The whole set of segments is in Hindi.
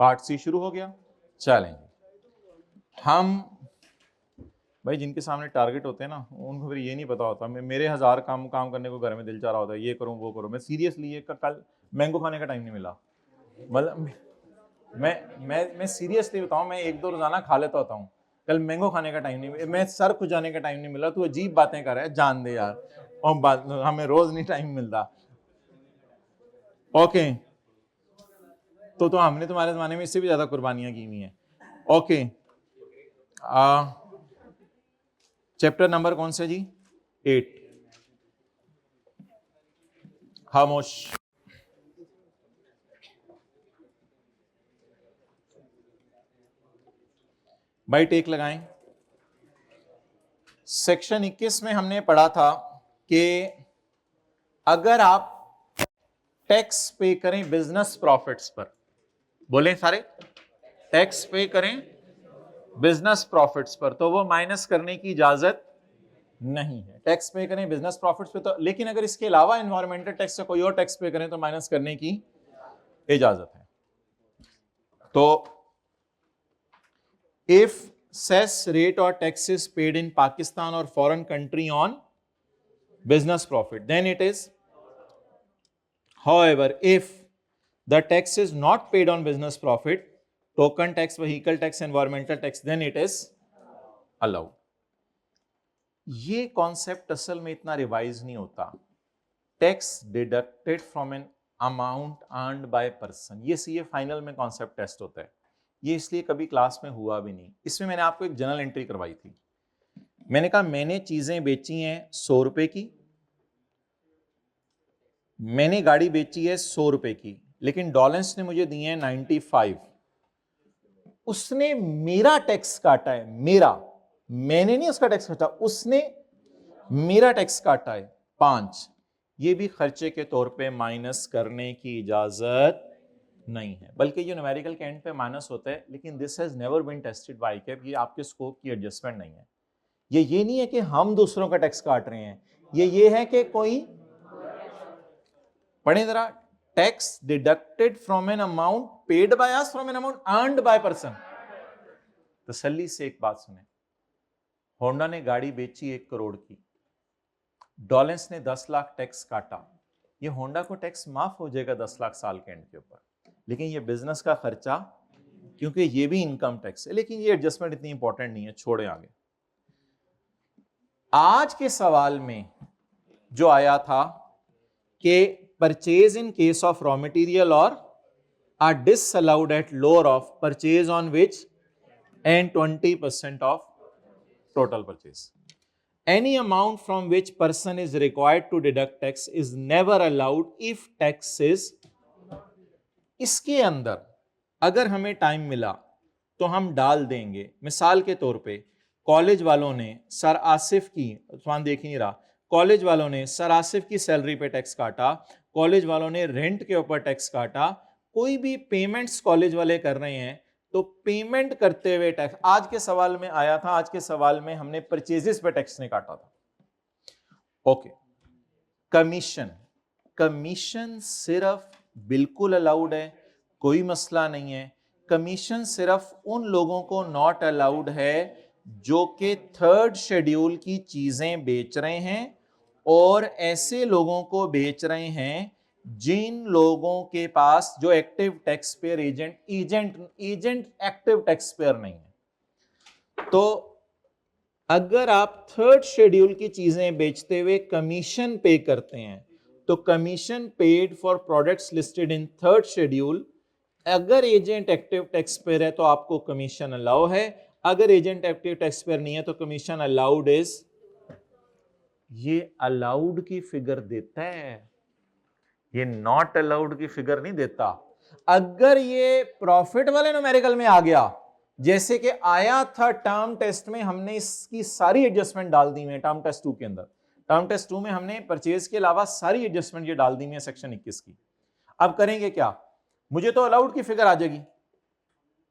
पार्ट सी शुरू हो गया। चलेंगे हम भाई, जिनके सामने टारगेट होते हैं ना, उनको फिर ये नहीं पता होता। मेरे 1000 काम करने को घर में दिल चाह रहा होता है, ये करूं वो करूं। मैं सीरियसली ये कल मैंगो खाने का टाइम नहीं मिला। मतलब मैं सीरियसली बताऊं, मैं 1-2 रोजाना खा लेता होता हूँ, कल मैंगो खाने का टाइम नहीं, मैं सर खुजाने का टाइम नहीं मिला। तू अजीब बातें कर रहा है, जान दे यार, और बात हमें रोज नहीं टाइम मिलता। ओके, तो हमने तुम्हारे जमाने में इससे भी ज्यादा कुर्बानियां की हुई हैं। ओके, चैप्टर नंबर कौन सा जी? 8। खामोश। भाई टेक लगाएं। सेक्शन 21 में हमने पढ़ा था कि अगर आप टैक्स पे करें बिजनेस प्रॉफिट्स पर, बोले सारे, टैक्स पे करें बिजनेस प्रॉफिट्स पर, तो वो माइनस करने की इजाजत नहीं है। टैक्स पे करें बिजनेस प्रॉफिट्स पे तो, लेकिन अगर इसके अलावा एनवायरमेंटल टैक्स या कोई और टैक्स पे करें तो माइनस करने की इजाजत है। तो इफ सेस रेट और टैक्सेस पेड इन पाकिस्तान और foreign country on business profit, then it is. However, if the tax is not paid on business profit, token tax, vehicle tax, environmental tax, then it is allowed. ये कॉन्सेप्ट असल में इतना रिवाइज नहीं होता। Tax deducted from an amount earned by person, ये सीए फाइनल में कॉन्सेप्ट टेस्ट होता है। ये इसलिए कभी क्लास में हुआ भी नहीं। इसमें मैंने आपको एक जनरल एंट्री करवाई थी। मैंने कहा मैंने चीजें बेची हैं 100 रुपए की, मैंने गाड़ी बेची है 100 रुपए की, लेकिन डॉलेंस ने मुझे दिए हैं 95। उसने मेरा टैक्स काटा है, मेरा, मैंने नहीं उसका टैक्स काटा, उसने मेरा टैक्स काटा है 5। ये भी खर्चे के तौर पे माइनस करने की इजाजत नहीं है, बल्कि ये न्यूमेरिकल के एंड पे माइनस होता है। लेकिन this has never been tested by cap, ये आपके स्कोप की एडजस्टमेंट नहीं है। ये नहीं है कि हम दूसरों का टैक्स काट रहे हैं, ये है कि कोई, पढ़े जरा, tax deducted from an amount paid by us from an amount earned by person. तसल्ली से एक बात सुने, होंडा ने गाड़ी बेची 1 करोड़ की, डॉलेंस ने 10 लाख टैक्स काटा, ये होंडा को टैक्स माफ हो जाएगा 10 लाख साल के एंड के ऊपर, लेकिन ये बिजनेस का खर्चा, क्योंकि ये भी इनकम टैक्स है। लेकिन ये एडजस्टमेंट इतनी इंपॉर्टेंट नहीं है, छोड़े आगे। आज के सवाल में जो आया था कि purchase in case of raw material or are disallowed at lower of purchase on which and 20% of total purchase. Any amount from which person is required to deduct tax is never allowed if tax is. इसके अंदर अगर हमें टाइम मिला तो हम डाल देंगे। मिसाल के तौर पे कॉलेज वालों ने सर आसिफ की, उस्मान देख ही नहीं रहा, कॉलेज वालों ने सर आसिफ की सैलरी पे टैक्स काटा, कॉलेज वालों ने रेंट के ऊपर टैक्स काटा। कोई भी पेमेंट्स कॉलेज वाले कर रहे हैं तो पेमेंट करते हुए टैक्स, आज के सवाल में आया था, आज के सवाल में हमने परचेजेस पे टैक्स नहीं काटा था। ओके, कमीशन, कमीशन सिर्फ बिल्कुल अलाउड है, कोई मसला नहीं है। कमीशन सिर्फ उन लोगों को नॉट अलाउड है जो कि 3rd शेड्यूल की चीजें बेच रहे हैं और ऐसे लोगों को बेच रहे हैं जिन लोगों के पास, जो active tax payer agent active tax payer नहीं है। तो अगर आप 3rd शेड्यूल की चीजें बेचते हुए कमीशन पे करते हैं तो commission paid for products listed in 3rd schedule, अगर एजेंट एक्टिव टैक्स पेयर है तो आपको कमीशन अलाउ है, अगर एजेंट एक्टिव टैक्स पेयर नहीं है तो कमीशन अलाउड इज। ये अलाउड की फिगर देता है, ये नॉट अलाउड की फिगर नहीं देता। अगर ये प्रॉफिट वाले न्यूमेरिकल में आ गया, जैसे कि आया था टर्म टेस्ट में, हमने इसकी सारी एडजस्टमेंट डाल दी है टर्म टेस्ट 2 के अंदर। टर्म टेस्ट 2 में हमने परचेज के अलावा सारी एडजस्टमेंट ये डाल दी है सेक्शन 21 की। अब करेंगे क्या, मुझे तो अलाउड की फिगर आ जाएगी,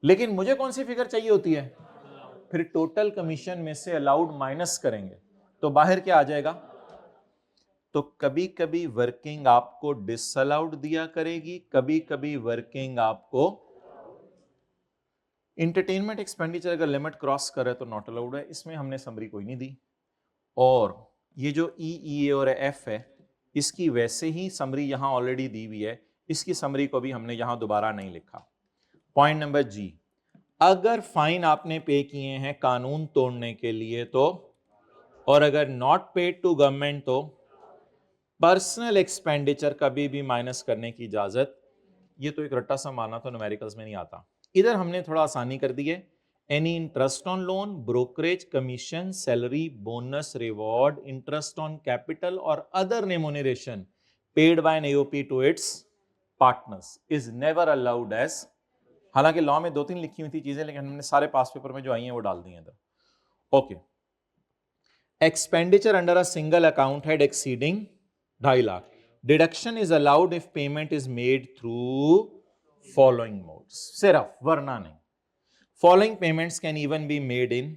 लेकिन मुझे कौन सी फिगर चाहिए होती है, फिर टोटल कमीशन में से अलाउड माइनस करेंगे तो बाहर क्या आ जाएगा। तो कभी कभी वर्किंग आपको डिसअलाउड दिया करेगी, कभी कभी वर्किंग आपको इंटरटेनमेंट एक्सपेंडिचर अगर लिमिट क्रॉस करे तो नॉट अलाउड है। इसमें हमने समरी कोई नहीं दी, और ये जो ई और एफ है इसकी वैसे ही समरी यहां ऑलरेडी दी हुई है, इसकी समरी को भी हमने यहां दोबारा नहीं लिखा। पॉइंट नंबर जी, अगर फाइन आपने पे किए हैं कानून तोड़ने के लिए तो, और अगर नॉट पेड टू गवर्नमेंट तो पर्सनल एक्सपेंडिचर कभी भी माइनस करने की इजाजत, ये तो एक रट्टा सा मारना तो न्यूमेरिकल्स में नहीं आता। इधर हमने थोड़ा आसानी कर दी है। Any interest on loan, brokerage, commission, salary, bonus, reward, interest on capital और other remuneration paid by an AOP to its partners is never allowed as, हालांकि लॉ में 2-3 लिखी हुई थी चीजें, लेकिन हमने सारे पास पेपर में जो आई हैं वो डाल दी हैं इधर। Okay, expenditure under a single account head exceeding 2.5 lakh, deduction is allowed if payment is made through following modes, सिर्फ, वरना नहीं। Following payments can even be made in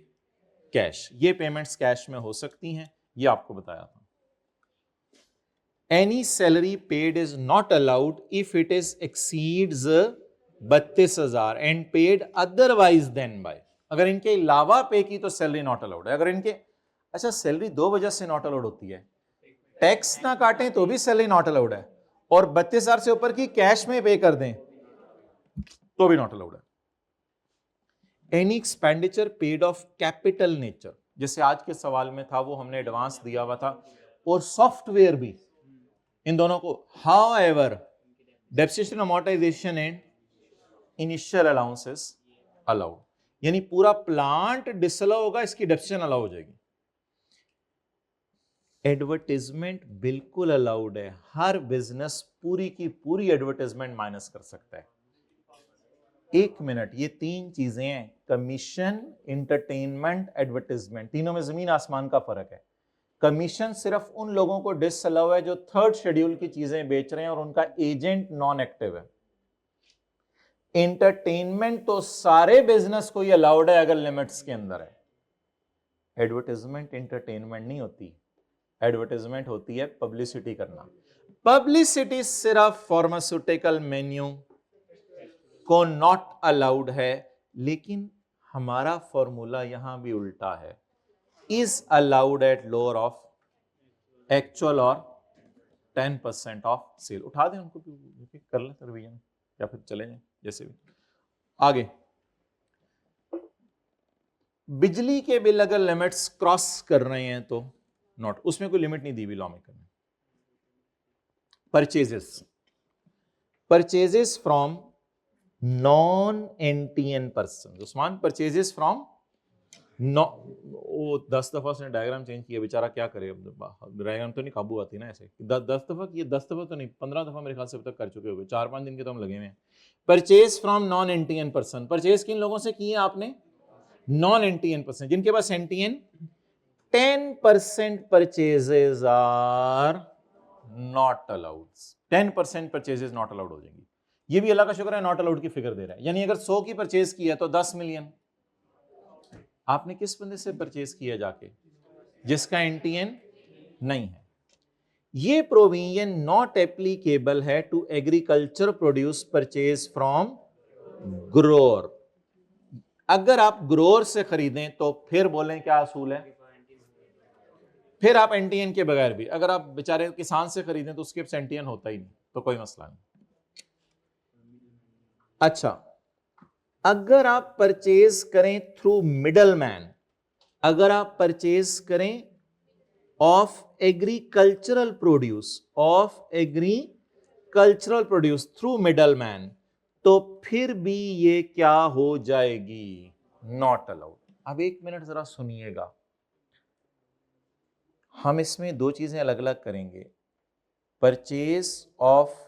cash, ये पेमेंट्स कैश में हो सकती हैं, ये आपको बताया था। Any salary paid is not allowed if it is exceeds 32,000 and paid otherwise then by, अगर इनके अलावा पे की तो सैलरी नॉट अलाउड है। अगर इनके, अच्छा सैलरी 2 वजह से नॉट अलाउड होती है, टैक्स ना काटें तो भी सैलरी नॉट अलाउड है, और 32,000 से ऊपर की कैश में पे कर दें तो भी नॉट अलाउड है। Any expenditure paid of capital nature, जैसे आज के सवाल में था वो हमने एडवांस दिया हुआ था, और सॉफ्टवेयर भी, इन दोनों को, how ever depreciation, amortisation and initial allowances allowed, यानी पूरा प्लांट डिसअलाउ होगा, इसकी डेप्रिसिएशन अलाउ हो जाएगी। एडवर्टाइजमेंट बिल्कुल अलाउड है, हर बिजनेस पूरी की पूरी एडवर्टाइजमेंट माइनस कर सकता है। 1 मिनट, ये 3 चीजें हैं, कमीशन, इंटरटेनमेंट, एडवर्टाइजमेंट, तीनों में जमीन आसमान का फर्क है। कमीशन सिर्फ उन लोगों को डिसअलाउ है जो 3rd शेड्यूल की चीजें बेच रहे हैं और उनका एजेंट नॉन एक्टिव है। एंटरटेनमेंट तो सारे बिजनेस को ही अलाउड है अगर लिमिट्स के अंदर है। एडवर्टाइजमेंट एंटरटेनमेंट नहीं होती, एडवर्टाइजमेंट होती है पब्लिसिटी करना। पब्लिसिटी सिर्फ फार्मास्यूटिकल मेन्यू को नॉट अलाउड है, लेकिन हमारा फॉर्मूला यहां भी उल्टा है, is allowed at lower of actual और 10% ऑफ सेल। उठा दें उनको, कर लें रिवीजन या फिर चले जाएं जैसे भी। आगे, बिजली के बिल अगर लिमिट्स क्रॉस कर रहे हैं तो नॉट, उसमें कोई लिमिट नहीं दी हुई लॉ में करने। Purchases from non NTN person, Usman purchases from no, वो 10 दफा उसने डायग्राम चेंज किया, बेचारा क्या करे, डायग्राम तो नहीं काबू आती ना ऐसे, 10 दफा, ये 10 दफा तो नहीं, 15 दफा मेरे ख्याल से अब तक कर चुके हो, 4-5 दिन के तो हम लगे हुए हैं। Purchase from non NTN person, purchase किन लोगों से किए आपने? नॉन एनटीएन पर्सन, जिनके पास NTN 10% purchases are not allowed, 10% purchases not allowed हो जाएंगी। ये भी अल्लाह का शुक्र है नॉट अलाउड की फिगर दे रहा है, यानी अगर 100 की परचेज की है तो 10 मिलियन। आपने किस बंदे से परचेज किया जाके? जिसका एनटीएन नहीं है। ये प्रोविजन नॉट एप्लीकेबल है to agriculture produce purchase from grower. अगर आप ग्रोअर से खरीदें तो फिर बोलें क्या असूल है, फिर आप एनटीएन के बगैर भी, अगर आप बेचारे किसान से खरीदें तो उसके पास एनटीएन होता ही नहीं, तो कोई मसला नहीं। अच्छा, अगर आप परचेज करें थ्रू मिडल मैन, अगर आप परचेज करें of agricultural produce through middle man, तो फिर भी ये क्या हो जाएगी? Not allowed. अब 1 मिनट जरा सुनिएगा, हम इसमें 2 चीजें अलग अलग करेंगे। परचेज ऑफ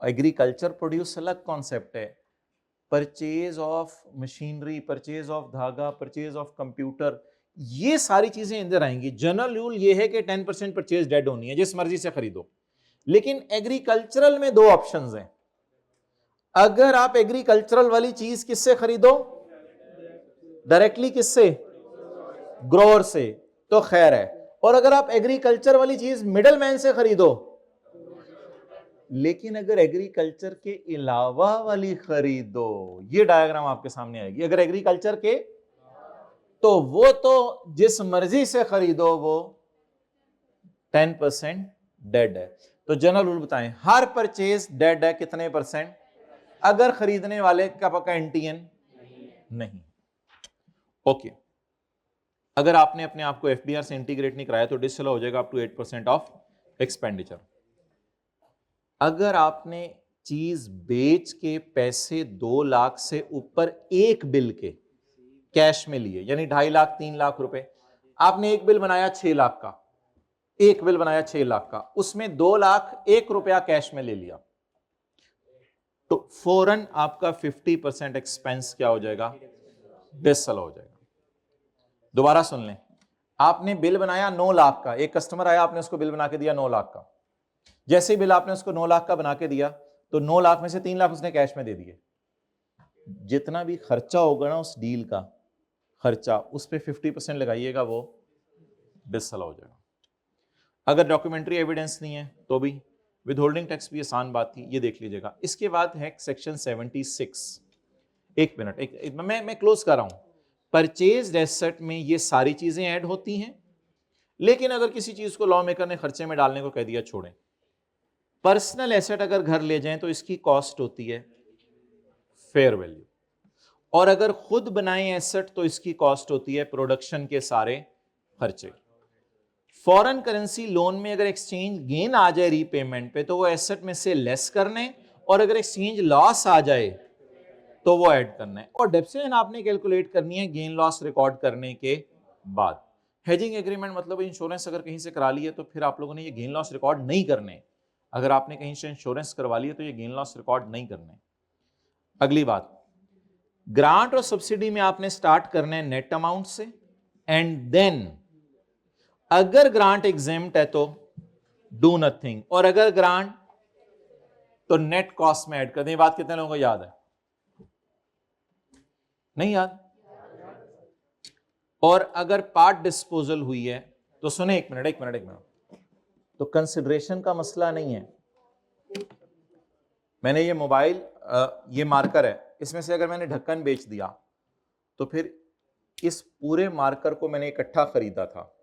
एग्रीकल्चर प्रोड्यूस अलग कॉन्सेप्ट है, purchase of machinery, purchase of धागा, परचेज ऑफ कंप्यूटर, ये सारी चीजें अंदर आएंगी। जनरल रूल ये है कि 10% परचेज डेड होनी है, जिस मर्जी से खरीदो। लेकिन एग्रीकल्चरल में 2 ऑप्शंस हैं। अगर आप एग्रीकल्चरल वाली चीज किससे खरीदो? डायरेक्टली किससे? ग्रोअर से, तो खैर है। और अगर आप एग्रीकल्चर वाली चीज मिडल मैन से खरीदो लेकिन अगर एग्रीकल्चर के अलावा वाली खरीदो, ये डायग्राम आपके सामने आएगी, अगर एग्रीकल्चर के तो वो तो जिस मर्जी से खरीदो वो 10% डेड है। तो जनरल रूल बताएं, हर परचेज डेड है कितने परसेंट? अगर खरीदने वाले का पक्का एनटीएन नहीं। ओके, अगर आपने अपने आप को एफबीआर से इंटीग्रेट नहीं कराया तो डिसअलाउ हो जाएगा अप टू 8% ऑफ एक्सपेंडिचर। अगर आपने चीज बेच के पैसे 2 लाख से ऊपर एक बिल के कैश में लिए, यानी 2.5 लाख 3 लाख रुपए, आपने एक बिल बनाया 6 लाख का, एक बिल बनाया 6 लाख का, उसमें 2 लाख 1 रुपया कैश में ले लिया, तो फौरन आपका 50% एक्सपेंस क्या हो जाएगा? डिसअलाउ हो जाएगा। दोबारा सुन लें, आपने बिल बनाया 9 लाख का, एक कस्टमर आया, आपने उसको बिल बना के दिया 9 लाख का, जैसे ही बिल आपने उसको 9 लाख का बना के दिया तो 9 लाख में से 3 लाख उसने कैश में दे दिए। जितना भी खर्चा होगा ना उस डील का खर्चा, उस पर 50% लगाइएगा, वो डिसअलाउ हो जाएगा। अगर डॉक्यूमेंट्री एविडेंस नहीं है तो भी, विदहोल्डिंग टैक्स भी आसान बात थी, ये देख लीजिएगा। इसके बाद है सेक्शन 76। एक मिनट, मैं क्लोज कर रहा हूं। परचेज एसेट में ये सारी चीजें ऐड होती हैं, लेकिन अगर किसी चीज को लॉ मेकर ने खर्चे में डालने को कह दिया, छोड़ें। पर्सनल एसेट अगर घर ले जाएं तो इसकी कॉस्ट होती है फेयर वैल्यू, और अगर खुद बनाएं एसेट तो इसकी कॉस्ट होती है प्रोडक्शन के सारे खर्चे। फॉरेन करेंसी लोन में अगर एक्सचेंज गेन आ जाए रीपेमेंट पे तो वो एसेट में से लेस करने, और अगर एक्सचेंज लॉस आ जाए तो वो ऐड करना है, और डेप्रिसिएशन आपने कैलकुलेट करनी है गेन लॉस रिकॉर्ड करने के बाद। हेजिंग एग्रीमेंट मतलब इंश्योरेंस अगर कहीं से करा लिया तो फिर आप लोगों ने ये गेन लॉस रिकॉर्ड नहीं करने। अगर आपने कहीं से इंश्योरेंस करवा लिया तो ये गेन लॉस रिकॉर्ड नहीं करने। अगली बात, ग्रांट और सब्सिडी में आपने स्टार्ट करना है नेट अमाउंट से, एंड देन अगर ग्रांट एग्जेम्प्ट है तो डू नथिंग, और अगर ग्रांट तो नेट कॉस्ट में ऐड कर दें। बात कितने लोगों को याद है? नहीं याद? और अगर पार्ट डिस्पोजल हुई है तो सुने, एक मिनट, तो कंसिडरेशन का मसला नहीं है। मैंने ये मोबाइल, ये मार्कर है, इसमें से अगर मैंने ढक्कन बेच दिया तो फिर इस पूरे मार्कर को मैंने इकट्ठा खरीदा था,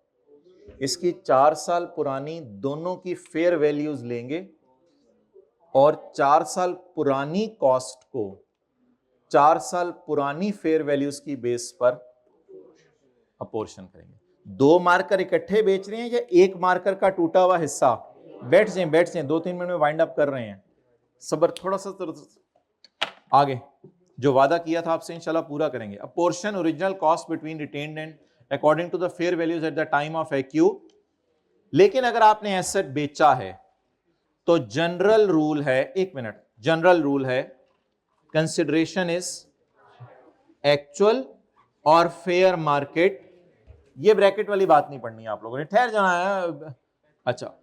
इसकी 4 साल पुरानी दोनों की फेयर वैल्यूज लेंगे और 4 साल पुरानी कॉस्ट को 4 साल पुरानी फेयर वैल्यूज की बेस पर अपोर्शन करेंगे। 2 मार्कर इकट्ठे बेच रहे हैं या एक मार्कर का टूटा हुआ हिस्सा? बैठ जाए 2-3 मिनट में वाइंड अप कर रहे हैं, सब्र थोड़ा सा। आगे जो वादा किया था आपसे इंशाल्लाह पूरा करेंगे। A portion original cost between retained and according to the fair values at the time of एक्यू। लेकिन अगर आपने एसेट बेचा है तो जनरल रूल है, एक मिनट, जनरल रूल है कंसिडरेशन इज एक्चुअल और फेयर मार्केट। ये ब्रैकेट वाली बात नहीं पढ़नी आप लोगों ने, ठहर जाना है। अच्छा,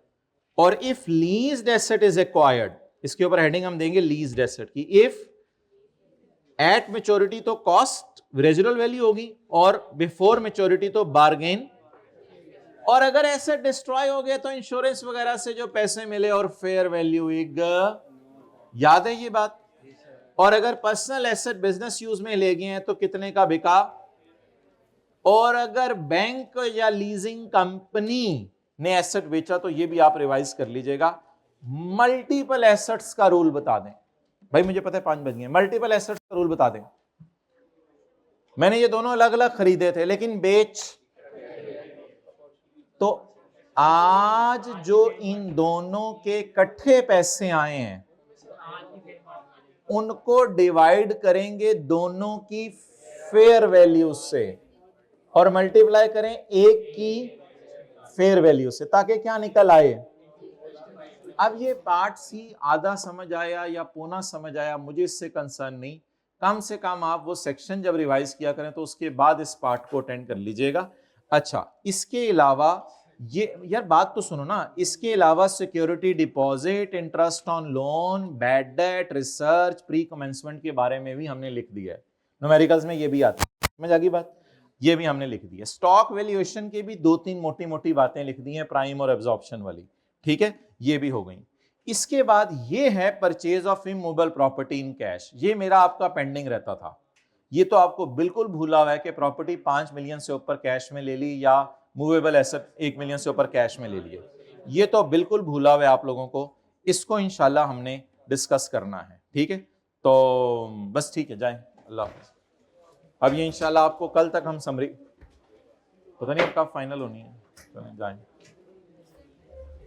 और if leased asset is acquired, इसके ऊपर हेडिंग हम देंगे लीज्ड एसेट की। इफ एट मैच्योरिटी तो कॉस्ट रेजिडुअल वैल्यू होगी, और बिफोर मैच्योरिटी तो बार्गेन, और अगर एसेट डिस्ट्रॉय हो गया तो इंश्योरेंस वगैरह से जो पैसे मिले और फेयर वैल्यू याद है ये बात। और अगर पर्सनल एसेट बिजनेस यूज में ले गए हैं तो कितने का बिका, और अगर बैंक या लीजिंग कंपनी ने एसेट बेचा तो ये भी आप रिवाइज कर लीजिएगा। मल्टीपल एसेट्स का रूल बता दें भाई, मुझे पता है 5 बज गए, मल्टीपल एसेट्स का रूल बता दें। मैंने ये दोनों अलग अलग खरीदे थे लेकिन बेच, तो आज जो इन दोनों के इकट्ठे पैसे आए हैं उनको डिवाइड करेंगे दोनों की फेयर वैल्यू से और मल्टीप्लाई करें एक की फेयर वैल्यू से, ताकि क्या निकल आए। अब ये पार्ट सी आधा समझ आया या पौना समझ आया, मुझे इससे कंसर्न नहीं, कम से कम आप वो सेक्शन जब रिवाइज किया करें तो उसके बाद इस पार्ट को अटेंड कर लीजिएगा। अच्छा, इसके अलावा ये यार बात तो सुनो ना, इसके अलावा security deposit, interest on loan, bad debt, research, pre commencement के बारे में भी हमने लिख दिया है, न्यूमेरिकल्स में ये भी आता है, समझ आ गई बात, ये भी हमने लिख दी है। स्टॉक वैल्यूएशन के भी 2-3 मोटी मोटी बातें लिख दी हैं, प्राइम और एब्जॉर्प्शन वाली, ठीक है, ये भी हो गई। इसके बाद ये है purchase of immovable property in cash. ये मेरा आपका पेंडिंग रहता था। ये तो आपको बिल्कुल भूला हुआ है कि प्रॉपर्टी 5 मिलियन से ऊपर कैश में ले ली या मूवेबल एसेट 1 मिलियन से ऊपर कैश में ले लिए। ये तो बिल्कुल भूला हुआ है आप लोगों को। इसको इंशाल्लाह हमने डिस्कस करना है, ठीक है। तो बस ठीक है, जाएं, अल्लाह हाफ़िज़। अब ये इंशाल्लाह आपको कल तक हम समरी, पता नहीं अब कब फाइनल होनी है, तो जाएं।